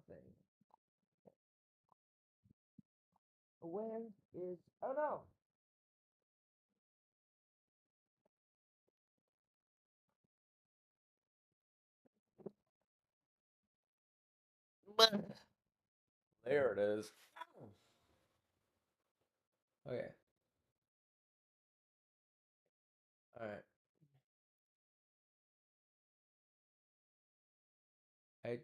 thing. Where is... Oh no! There it is. Okay. Alright. I...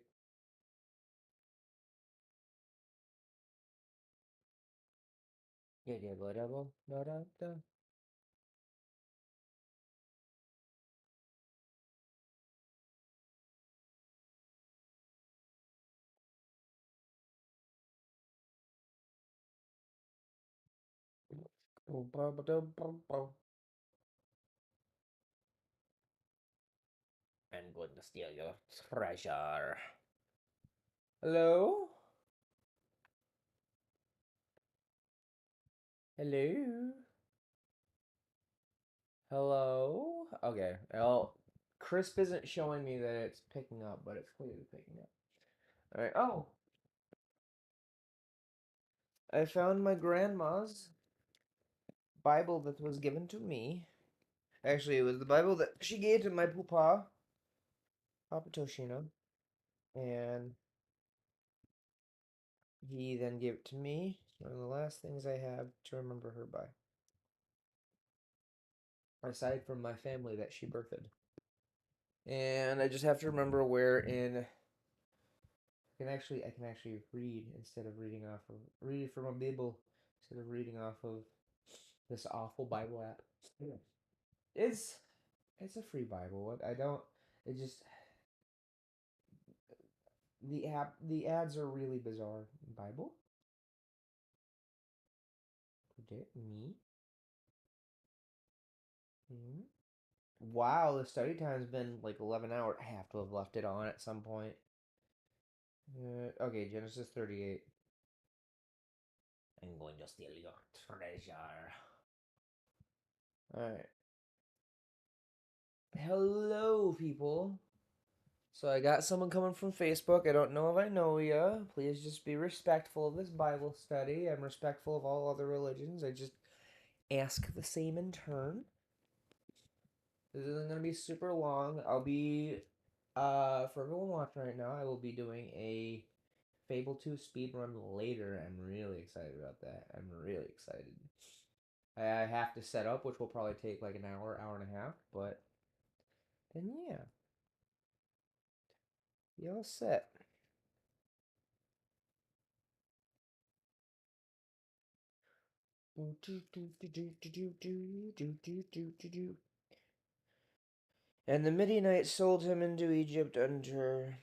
Yeah, whatever. No, no, no. I'm going to steal your treasure. Hello? Hello? Hello? Okay. Well, Crisp isn't showing me that it's picking up, but it's clearly picking up. Alright. Oh! I found my grandma's Bible that was given to me. Actually, it was the Bible that she gave to my papa, Papa Toshino. And he then gave it to me. One of the last things I have to remember her by. Aside from my family that she birthed. And I just have to remember where in I can actually read instead of read from a Bible instead of reading off of this awful Bible app. Yeah. It's it's a free Bible. I don't it just the ads are really bizarre. Bible? Me? Hmm? Wow, the study time's been like 11 hours. I have to have left it on at some point. Okay, Genesis 38. I'm going to steal your treasure. Alright. Hello, people. So I got someone coming from Facebook. I don't know if I know ya. Please just be respectful of this Bible study. I'm respectful of all other religions. I just ask the same in turn. This isn't gonna be super long. I'll be for everyone watching right now, I will be doing a Fable 2 speedrun later. I'm really excited about that. I'm really excited. I have to set up, which will probably take like an hour, hour and a half, but then yeah, be all set. And the Midianites sold him into Egypt under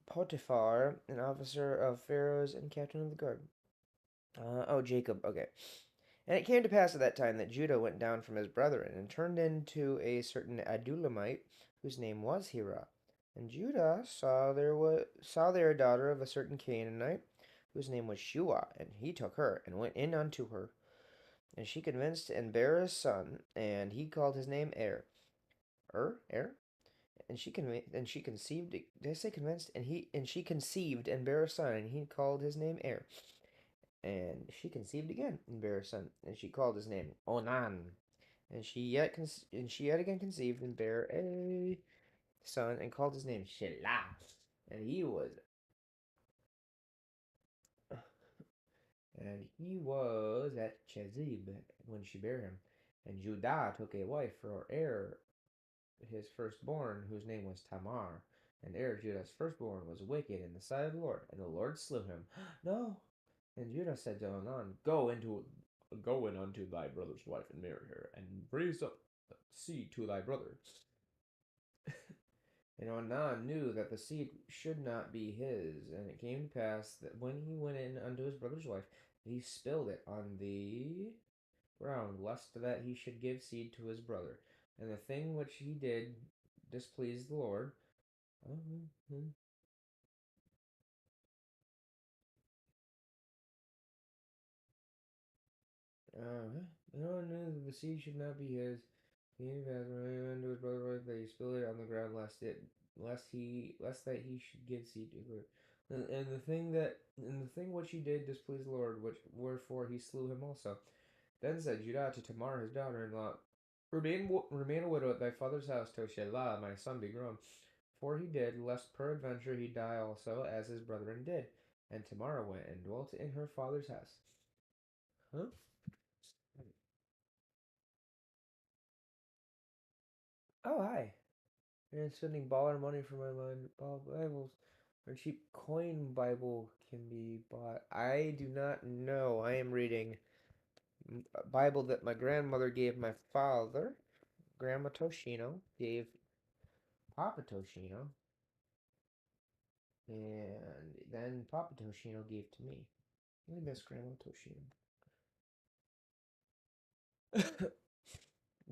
Potiphar, an officer of Pharaoh's and captain of the guard. Oh, Jacob. Okay. And it came to pass at that time that Judah went down from his brethren and turned into a certain Adulamite, whose name was Hira. And Judah saw there a daughter of a certain Canaanite, whose name was Shua, and he took her and went in unto her. And she convinced and bare a son, and he called his name Er? And she conceived. Did I say convinced? And she conceived and bare a son, and he called his name And she conceived again and bare a son, and she called his name Onan. And she yet again conceived and bare a son, and called his name Shelah. And he was at Chezib when she bare him. And Judah took a wife for his firstborn, whose name was Tamar. And Judah's firstborn, was wicked in the sight of the Lord, and the Lord slew him. No. And Judah said to Onan, Go in unto thy brother's wife and marry her, and raise up seed to thy brother. And Onan knew that the seed should not be his. And it came to pass that when he went in unto his brother's wife, he spilled it on the ground, lest that he should give seed to his brother. And the thing which he did displeased the Lord. No one knew that the seed should not be his. He passed unto his brother's wife that he spilled it on the ground, lest that he should give seed to her. And the thing which he did displeased the Lord, which wherefore he slew him also. Then said Judah to Tamar his daughter-in-law, remain a widow at thy father's house till Shelah my son be grown. For he did, lest peradventure he die also, as his brethren did. And Tamar went and dwelt in her father's house. Huh? Oh, hi. And spending baller money for my mind. Bibles. A cheap coin Bible can be bought. I do not know. I am reading a Bible that my grandmother gave my father. Grandma Toshino gave Papa Toshino. And then Papa Toshino gave to me. I miss Grandma Toshino.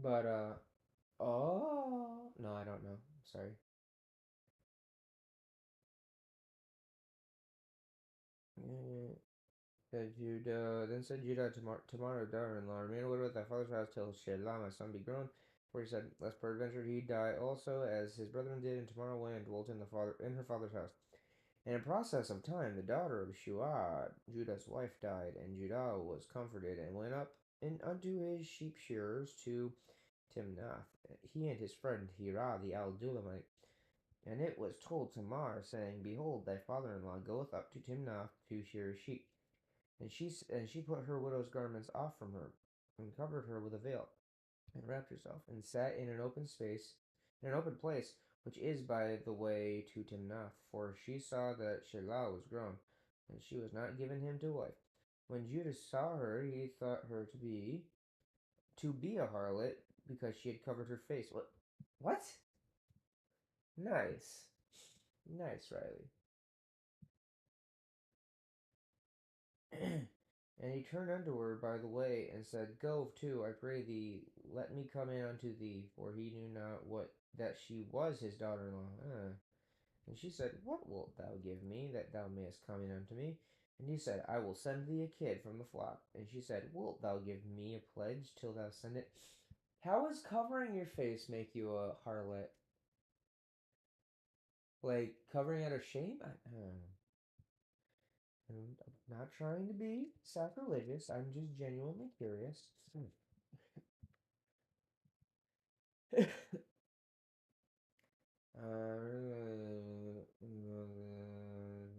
But, oh, no, I don't know. Sorry. Uh, then said Judah to Tamar, daughter-in-law, remain away with thy father's house till Shelah my son be grown. For he said, lest peradventure he die also, as his brethren did, and Tamar went and dwelt in her father's house. And in process of time, the daughter of Shua, Judah's wife, died, and Judah was comforted, and went up unto his sheep shearers to Timnath, he and his friend Hirah the Aldulamite. And it was told Tamar, saying, behold, thy father-in-law goeth up to Timnath to shear his sheep. And she put her widow's garments off from her, and covered her with a veil, and wrapped herself, and sat in an open place, which is by the way to Timnath, for she saw that Shelah was grown, and she was not given him to wife. When Judah saw her, he thought her to be a harlot, because she had covered her face. What? What? Nice, nice, Riley. And he turned unto her by the way, and said, go to, I pray thee, let me come in unto thee, for he knew not what that she was his daughter-in-law. And she said, what wilt thou give me, that thou mayest come in unto me? And he said, I will send thee a kid from the flock. And she said, wilt thou give me a pledge till thou send it? How does covering your face make you a harlot? Like, covering out of shame? I'm not trying to be sacrilegious. I'm just genuinely curious.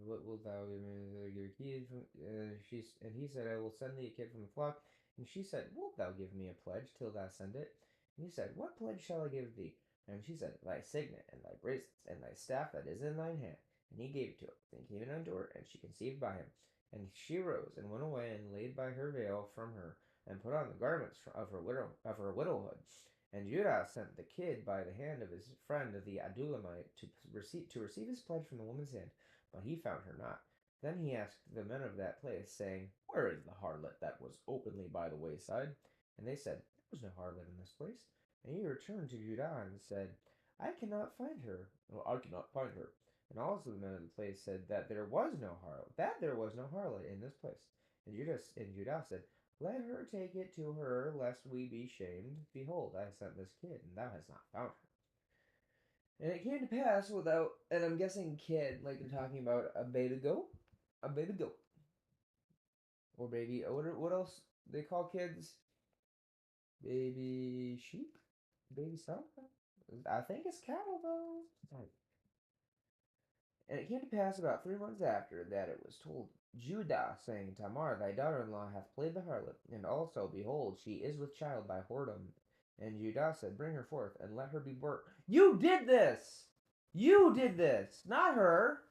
What wilt thou give me? Your kid from? And he said, I will send thee a kid from the flock. And she said, wilt thou give me a pledge till thou send it? And he said, what pledge shall I give thee? And she said, thy signet and thy bracelets and thy staff that is in thine hand. And he gave it to her. Then came it unto her, and she conceived by him. And she rose and went away and laid by her veil from her, and put on the garments of her widowhood. And Judah sent the kid by the hand of his friend the Adulamite to receive his pledge from the woman's hand, but he found her not. Then he asked the men of that place, saying, where is the harlot that was openly by the wayside? And they said, there was no harlot in this place. And he returned to Judah and said, I cannot find her. Well, I cannot find her. And also the men of the place said that there was no harlot in this place. And Judah said, let her take it to her, lest we be shamed. Behold, I have sent this kid, and thou hast not found her. And it came to pass without, and I'm guessing kid, like they're talking about a baby goat, or baby. What else they call kids? Baby sheep, baby something. I think it's cattle though. And it came to pass about 3 months after that it was told Judah, saying, Tamar, thy daughter-in-law hath played the harlot, and also, behold, she is with child by whoredom. And Judah said, bring her forth, and let her be burnt. You did this! You did this! Not her!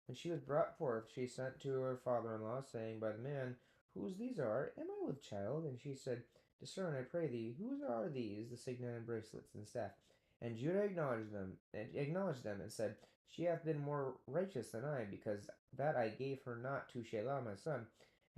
When she was brought forth, she sent to her father-in-law, saying by the man, whose these are? Am I with child? And she said, discern, I pray thee, whose are these, the signet and bracelets and staff? And Judah acknowledged them, and said, she hath been more righteous than I, because that I gave her not to Shelah my son,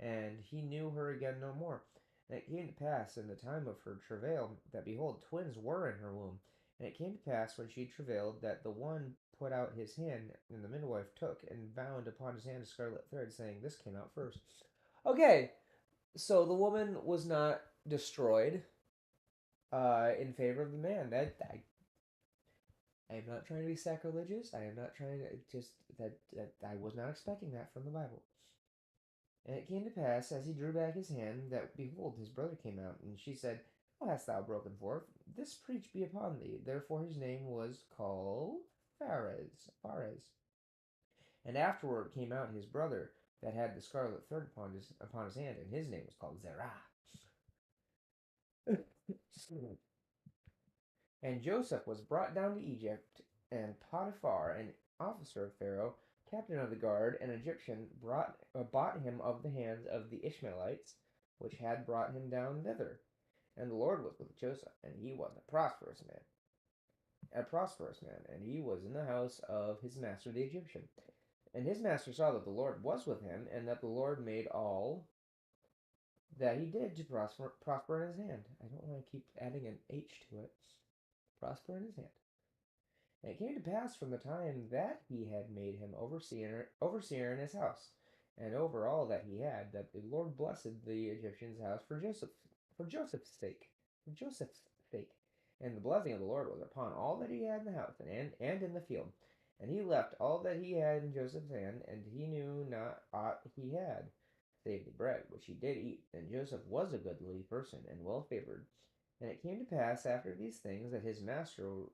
and he knew her again no more. And it came to pass in the time of her travail, that behold, twins were in her womb. And it came to pass when she travailed, that the one put out his hand, and the midwife took and bound upon his hand a scarlet thread, saying, this came out first. Okay, so the woman was not destroyed in favor of the man. I am not trying to be sacrilegious. I am not trying to just that I was not expecting that from the Bible. And it came to pass, as he drew back his hand, that behold, his brother came out, and she said, How hast thou broken forth? This preach be upon thee. Therefore his name was called Phares. And afterward came out his brother that had the scarlet thread upon his hand, and his name was called Zerah. And Joseph was brought down to Egypt, and Potiphar, an officer of Pharaoh, captain of the guard, an Egyptian, bought him of the hands of the Ishmaelites, which had brought him down thither. And the Lord was with Joseph, and he was a prosperous man, and he was in the house of his master the Egyptian. And his master saw that the Lord was with him, and that the Lord made all that he did to prosper in his hand. I don't want to keep adding an H to it. Prosper in his hand. And it came to pass from the time that he had made him overseer in his house, and over all that he had, that the Lord blessed the Egyptian's house for Joseph's sake. For Joseph's sake. And the blessing of the Lord was upon all that he had in the house and in the field. And he left all that he had in Joseph's hand, and he knew not aught he had, save the bread which he did eat. And Joseph was a goodly person, and well favored. And it came to pass after these things that his master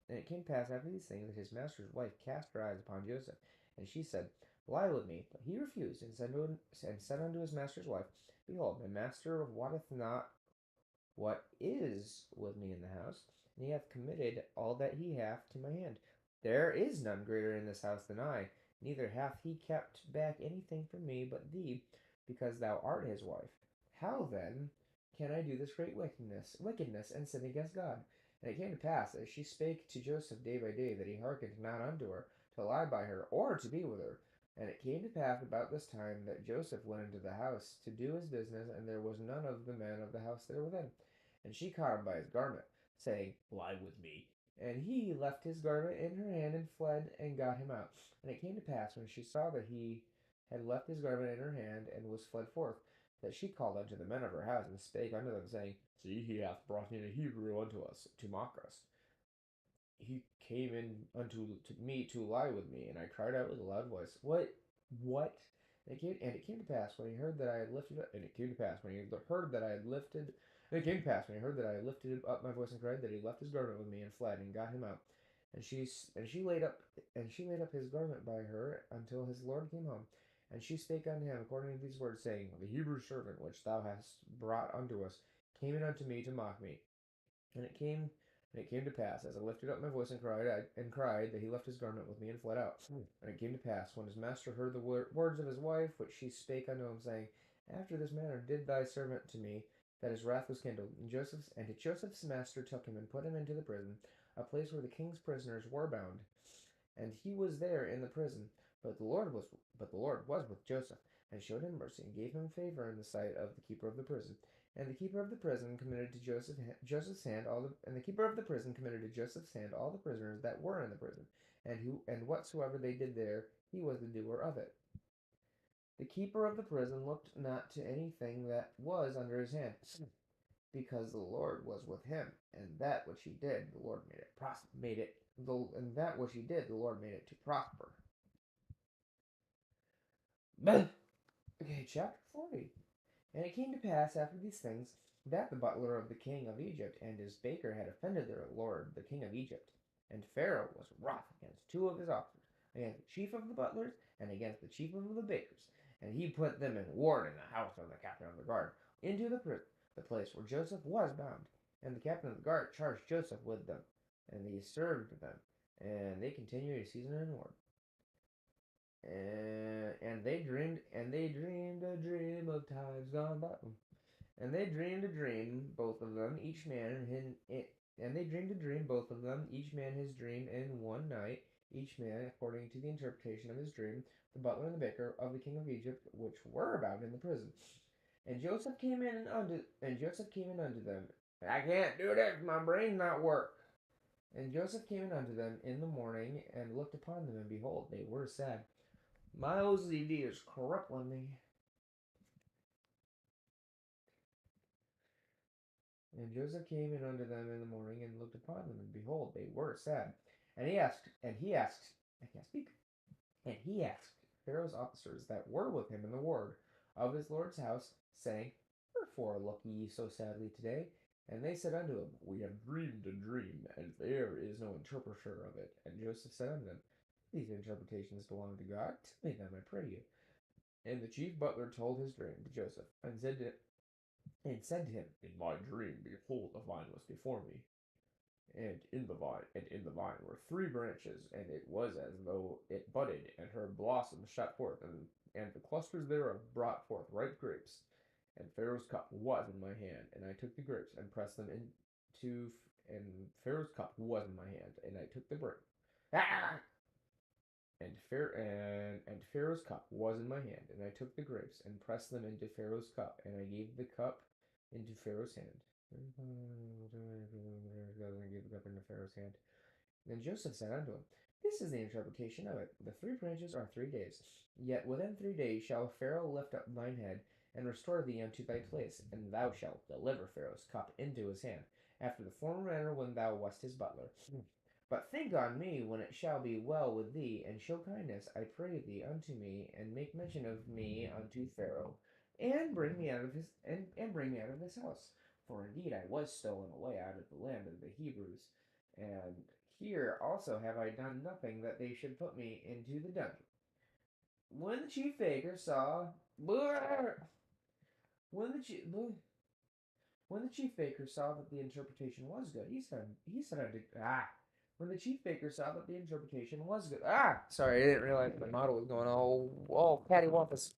and it came to pass after these things that his master's wife cast her eyes upon Joseph, and she said, Lie with me. But he refused, and said unto his master's wife, Behold, my master wotteth not what is with me in the house, and he hath committed all that he hath to my hand. There is none greater in this house than I, neither hath he kept back anything from me but thee, because thou art his wife. How then can I do this great wickedness, and sin against God? And it came to pass, as she spake to Joseph day by day, that he hearkened not unto her, to lie by her, or to be with her. And it came to pass about this time that Joseph went into the house to do his business, and there was none of the men of the house there within. And she caught him by his garment, saying, Lie with me. And he left his garment in her hand, and fled, and got him out. And it came to pass, when she saw that he had left his garment in her hand, and was fled forth, that she called unto the men of her house, and spake unto them, saying, See, he hath brought in a Hebrew unto us, to mock us. He came in unto me to lie with me, and I cried out with a loud voice, What? And it came to pass when he heard that I had lifted up, and it came to pass when he heard that I had lifted, and it came to pass when he heard that I had lifted up my voice and cried, that he left his garment with me and fled and got him out. And she laid up his garment by her until his lord came home. And she spake unto him according to these words, saying, The Hebrew servant which thou hast brought unto us came in unto me to mock me. And it came to pass, as I lifted up my voice and cried, that he left his garment with me and fled out. And it came to pass, when his master heard the words of his wife, which she spake unto him, saying, After this manner did thy servant to me, that his wrath was kindled. And Joseph's master took him and put him into the prison, a place where the king's prisoners were bound. And he was there in the prison. But the Lord was with Joseph, and showed him mercy, and gave him favor in the sight of the keeper of the prison. And the keeper of the prison committed to Joseph's hand all the prisoners that were in the prison, and whatsoever they did there, he was the doer of it. The keeper of the prison looked not to anything that was under his hand, because the Lord was with him, and that which he did, the Lord and that which he did, the Lord made it to prosper. Okay, chapter 40. And it came to pass after these things that the butler of the king of Egypt and his baker had offended their lord, the king of Egypt. And Pharaoh was wroth against two of his officers, against the chief of the butlers and against the chief of the bakers. And he put them in ward in the house of the captain of the guard, into the prison, the place where Joseph was bound. And the captain of the guard charged Joseph with them, and he served them, and they continued a season in ward. And they dreamed a dream of times gone by. And they dreamed a dream, both of them, each man and they dreamed a dream, both of them, each man his dream in one night, each man according to the interpretation of his dream, the butler and the baker of the king of Egypt, which were bound in the prison. And Joseph came in unto them. I can't do this, my brain's not work. And Joseph came in unto them in the morning, and looked upon them, and behold, they were sad. My OCD is crippling me. And Joseph came in unto them in the morning, and looked upon them, and behold, they were sad. I can't speak. And he asked Pharaoh's officers that were with him in the ward of his lord's house, saying, Wherefore look ye so sadly today? And they said unto him, We have dreamed a dream, and there is no interpreter of it. And Joseph said unto them, These interpretations belong to God. Tell me them, I pray you. And the chief butler told his dream to Joseph, and said to him, In my dream, behold, a vine was before me, and in the vine were three branches, and it was as though it budded, and her blossoms shot forth, and the clusters thereof brought forth ripe grapes. And Pharaoh's cup was in my hand, and I took the grapes and pressed them into, and Pharaoh's cup was in my hand, and I took the grapes. Ah! And Pharaoh's cup was in my hand, and I took the grapes and pressed them into Pharaoh's cup, and I gave the cup into Pharaoh's hand. And gave the cup into Pharaoh's hand. Then Joseph said unto him, This is the interpretation of it. The three branches are 3 days. Yet within 3 days shall Pharaoh lift up thine head, and restore thee unto thy place, and thou shalt deliver Pharaoh's cup into his hand, after the former manner when thou wast his butler. But think on me when it shall be well with thee, and show kindness, I pray thee, unto me, and make mention of me unto Pharaoh, and bring me out of this house. For indeed I was stolen away out of the land of the Hebrews, and here also have I done nothing that they should put me into the dungeon. When the chief baker saw when the chief when the chief baker saw that the interpretation was good, he said unto when the chief baker saw that the interpretation was good. Sorry, I didn't realize my model was going all cattywampus.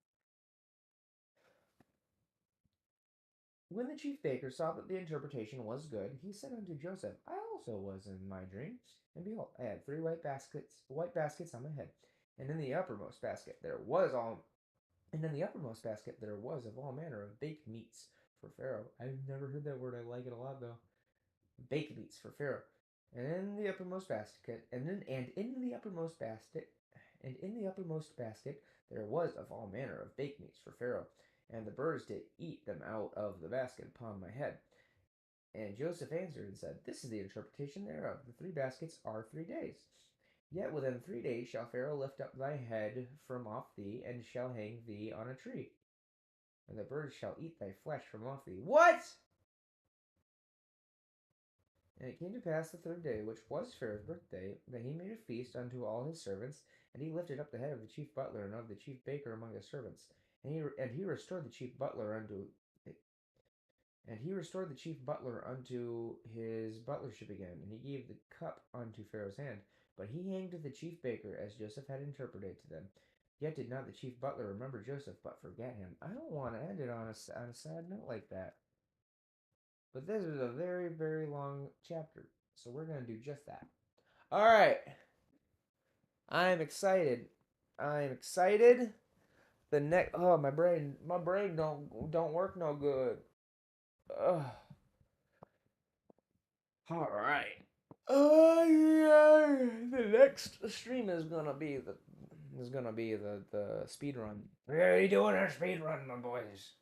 When the chief baker saw that the interpretation was good, he said unto Joseph, I also was in my dream, and behold, I had three white baskets on my head, and in the uppermost basket there was of all manner of baked meats for Pharaoh. I've never heard that word. I like it a lot though. Baked meats for Pharaoh. And in the uppermost basket, there was of all manner of baked meats for Pharaoh, and the birds did eat them out of the basket upon my head. And Joseph answered and said, This is the interpretation thereof. The three baskets are 3 days. Yet within 3 days shall Pharaoh lift up thy head from off thee, and shall hang thee on a tree. And the birds shall eat thy flesh from off thee. What? And it came to pass the third day, which was Pharaoh's birthday, that he made a feast unto all his servants, and he lifted up the head of the chief butler and of the chief baker among his servants. And he restored the chief butler unto his butlership again, and he gave the cup unto Pharaoh's hand. But he hanged the chief baker, as Joseph had interpreted to them. Yet did not the chief butler remember Joseph, but forget him. I don't want to end it on a sad note like that. But this is a very, very long chapter, so we're going to do just that. All right. I'm excited. The next my brain don't work no good. Ugh. All right. Yeah. The next stream is gonna be the speed run. We're already doing our speed run, my boys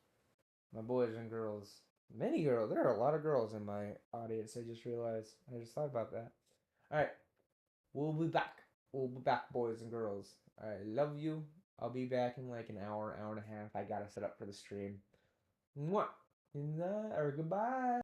and girls. Many girls. There are a lot of girls in my audience. I just realized. I just thought about that. All right. We'll be back. Boys and girls. I love you. I'll be back in like an hour and a half. I gotta set up for the stream. Mwah. Or goodbye.